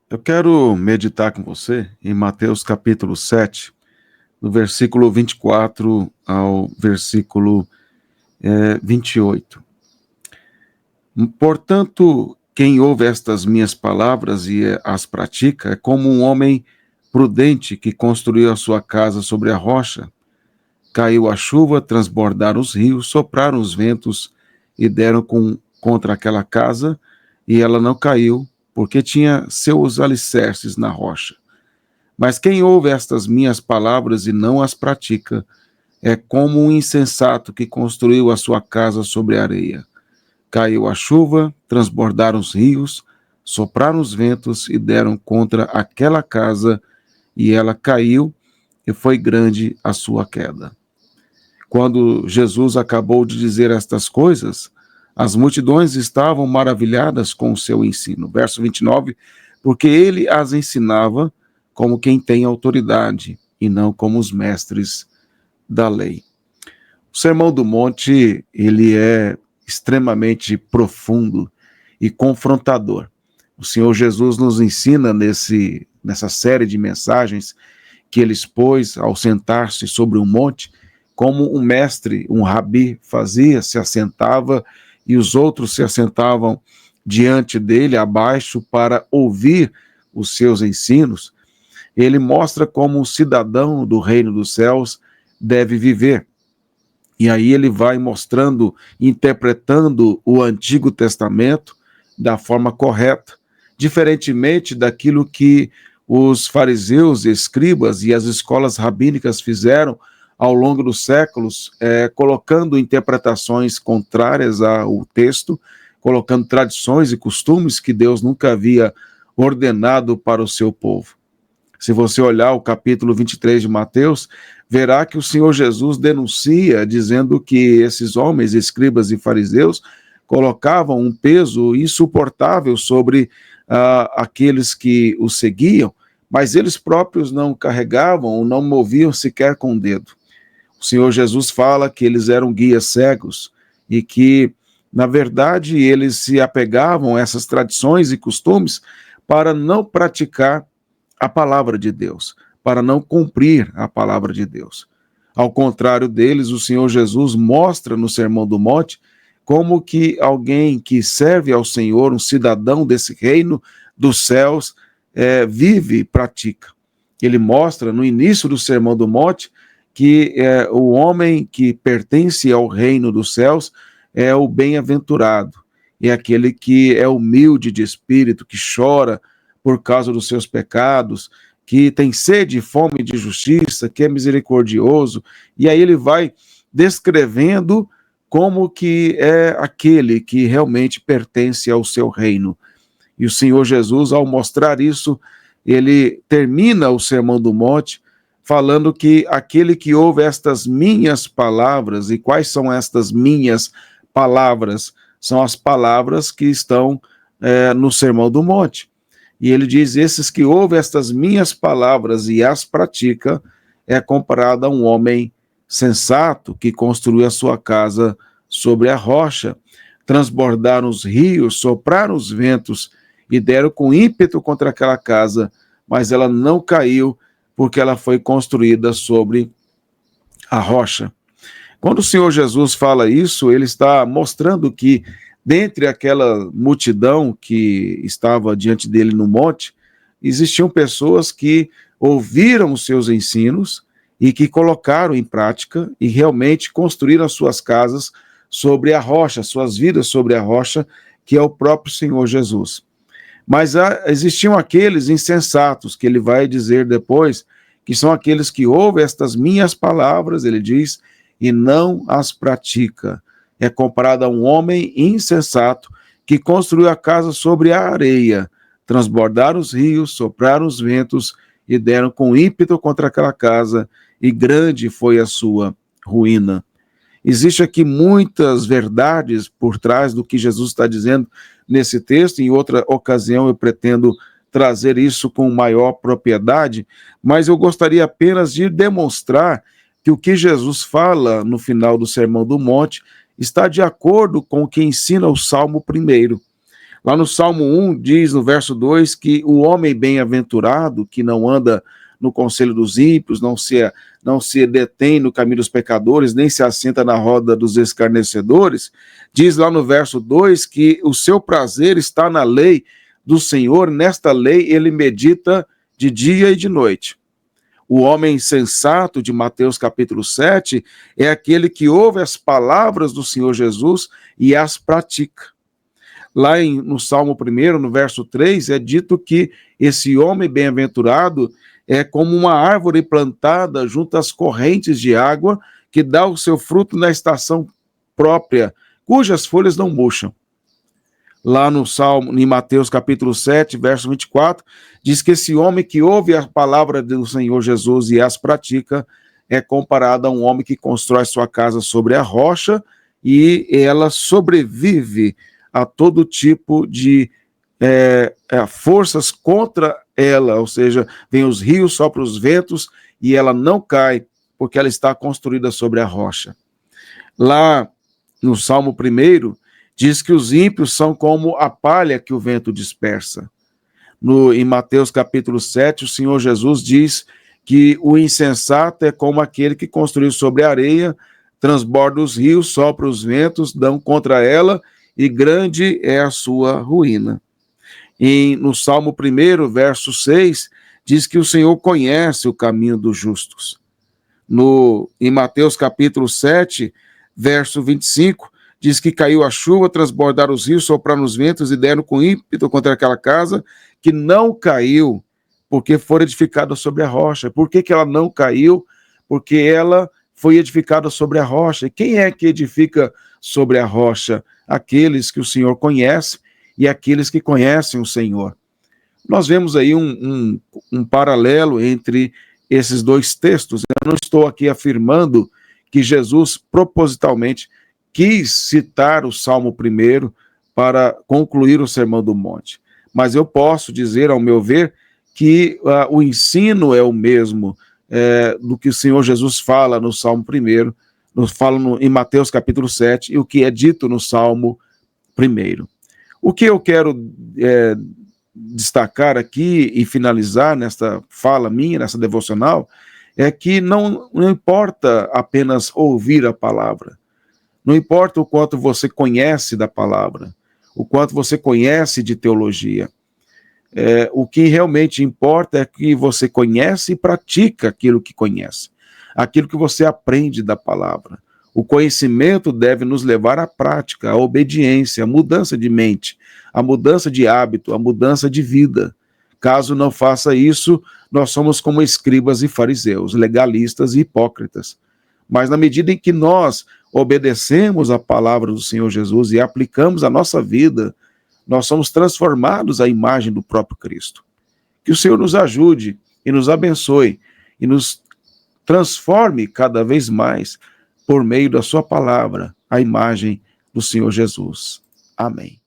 Eu quero meditar com você em Mateus capítulo 7, do versículo 24 ao versículo 28. Portanto, quem ouve estas minhas palavras e as pratica é como um homem prudente que construiu a sua casa sobre a rocha. Caiu a chuva, transbordaram os rios, sopraram os ventos e deram contra aquela casa, e ela não caiu, porque tinha seus alicerces na rocha. Mas quem ouve estas minhas palavras e não as pratica, é como um insensato que construiu a sua casa sobre a areia. Caiu a chuva, transbordaram os rios, sopraram os ventos e deram contra aquela casa, e ela caiu, e foi grande a sua queda. Quando Jesus acabou de dizer estas coisas, as multidões estavam maravilhadas com o seu ensino. Verso 29, porque ele as ensinava como quem tem autoridade e não como os mestres da lei. O Sermão do Monte, ele é extremamente profundo e confrontador. O Senhor Jesus nos ensina nessa série de mensagens que ele expôs ao sentar-se sobre um monte, como um mestre, um rabi fazia, se assentava e os outros se assentavam diante dele, abaixo, para ouvir os seus ensinos. Ele mostra como um cidadão do reino dos céus deve viver. E aí ele vai mostrando, interpretando o Antigo Testamento da forma correta, diferentemente daquilo que os fariseus, escribas e as escolas rabínicas fizeram ao longo dos séculos, colocando interpretações contrárias ao texto, colocando tradições e costumes que Deus nunca havia ordenado para o seu povo. Se você olhar o capítulo 23 de Mateus, verá que o Senhor Jesus denuncia, dizendo que esses homens, escribas e fariseus, colocavam um peso insuportável sobre aqueles que o seguiam, mas eles próprios não carregavam ou não moviam sequer com o dedo. O Senhor Jesus fala que eles eram guias cegos e que, na verdade, eles se apegavam a essas tradições e costumes para não praticar a palavra de Deus, para não cumprir a palavra de Deus. Ao contrário deles, o Senhor Jesus mostra no Sermão do Monte como que alguém que serve ao Senhor, um cidadão desse reino dos céus, vive e pratica. Ele mostra no início do Sermão do Monte que o homem que pertence ao reino dos céus é o bem-aventurado, é aquele que é humilde de espírito, que chora por causa dos seus pecados, que tem sede e fome de justiça, que é misericordioso, e aí ele vai descrevendo como que é aquele que realmente pertence ao seu reino. E o Senhor Jesus, ao mostrar isso, ele termina o Sermão do Monte falando que aquele que ouve estas minhas palavras, e quais são estas minhas palavras? São as palavras que estão no Sermão do Monte. E ele diz, esses que ouvem estas minhas palavras e as pratica, é comparado a um homem sensato que construiu a sua casa sobre a rocha. Transbordaram os rios, sopraram os ventos e deram com ímpeto contra aquela casa, mas ela não caiu, porque ela foi construída sobre a rocha. Quando o Senhor Jesus fala isso, ele está mostrando que dentre aquela multidão que estava diante dele no monte, existiam pessoas que ouviram os seus ensinos e que colocaram em prática e realmente construíram as suas casas sobre a rocha, suas vidas sobre a rocha, que é o próprio Senhor Jesus. Mas existiam aqueles insensatos, que ele vai dizer depois, que são aqueles que ouvem estas minhas palavras, ele diz, e não as pratica. É comparado a um homem insensato que construiu a casa sobre a areia, transbordaram os rios, sopraram os ventos e deram com ímpeto contra aquela casa, e grande foi a sua ruína. Existe aqui muitas verdades por trás do que Jesus está dizendo nesse texto. Em outra ocasião eu pretendo trazer isso com maior propriedade, mas eu gostaria apenas de demonstrar que o que Jesus fala no final do Sermão do Monte está de acordo com o que ensina o Salmo 1. Lá no Salmo 1, diz no verso 2 que o homem bem-aventurado, que não anda no conselho dos ímpios, não se detém no caminho dos pecadores, nem se assenta na roda dos escarnecedores, diz lá no verso 2 que o seu prazer está na lei do Senhor, nesta lei ele medita de dia e de noite. O homem sensato de Mateus capítulo 7 é aquele que ouve as palavras do Senhor Jesus e as pratica. Lá no Salmo 1, no verso 3, é dito que esse homem bem-aventurado é como uma árvore plantada junto às correntes de água, que dá o seu fruto na estação própria, cujas folhas não murcham. Lá no Salmo, em Mateus capítulo 7, verso 24, diz que esse homem que ouve a palavra do Senhor Jesus e as pratica é comparado a um homem que constrói sua casa sobre a rocha e ela sobrevive a todo tipo de forças contra ela, ou seja, vem os rios, sopram os ventos e ela não cai, porque ela está construída sobre a rocha. Lá no Salmo 1, diz que os ímpios são como a palha que o vento dispersa. Em Mateus capítulo 7, o Senhor Jesus diz que o insensato é como aquele que construiu sobre a areia, transborda os rios, sopra os ventos, dão contra ela, e grande é a sua ruína. No Salmo 1, verso 6, diz que o Senhor conhece o caminho dos justos. Em Mateus capítulo 7, verso 25, diz que caiu a chuva, transbordaram os rios, sopraram os ventos e deram com ímpeto contra aquela casa, que não caiu, porque foi edificada sobre a rocha. Por que ela não caiu? Porque ela foi edificada sobre a rocha. E quem é que edifica sobre a rocha? Aqueles que o Senhor conhece e aqueles que conhecem o Senhor. Nós vemos aí um paralelo entre esses dois textos. Eu não estou aqui afirmando que Jesus propositalmente quis citar o Salmo 1 para concluir o Sermão do Monte. Mas eu posso dizer, ao meu ver, que o ensino é o mesmo do que o Senhor Jesus fala no Salmo 1, fala em Mateus capítulo 7, e o que é dito no Salmo 1. O que eu quero destacar aqui e finalizar nesta fala minha, nessa devocional, é que não importa apenas ouvir a palavra, não importa o quanto você conhece da palavra, o quanto você conhece de teologia. O que realmente importa é que você conhece e pratica aquilo que conhece, aquilo que você aprende da palavra. O conhecimento deve nos levar à prática, à obediência, à mudança de mente, à mudança de hábito, à mudança de vida. Caso não faça isso, nós somos como escribas e fariseus, legalistas e hipócritas. Mas na medida em que nós obedecemos a palavra do Senhor Jesus e aplicamos a nossa vida, nós somos transformados à imagem do próprio Cristo. Que o Senhor nos ajude e nos abençoe e nos transforme cada vez mais por meio da sua palavra, a imagem do Senhor Jesus. Amém.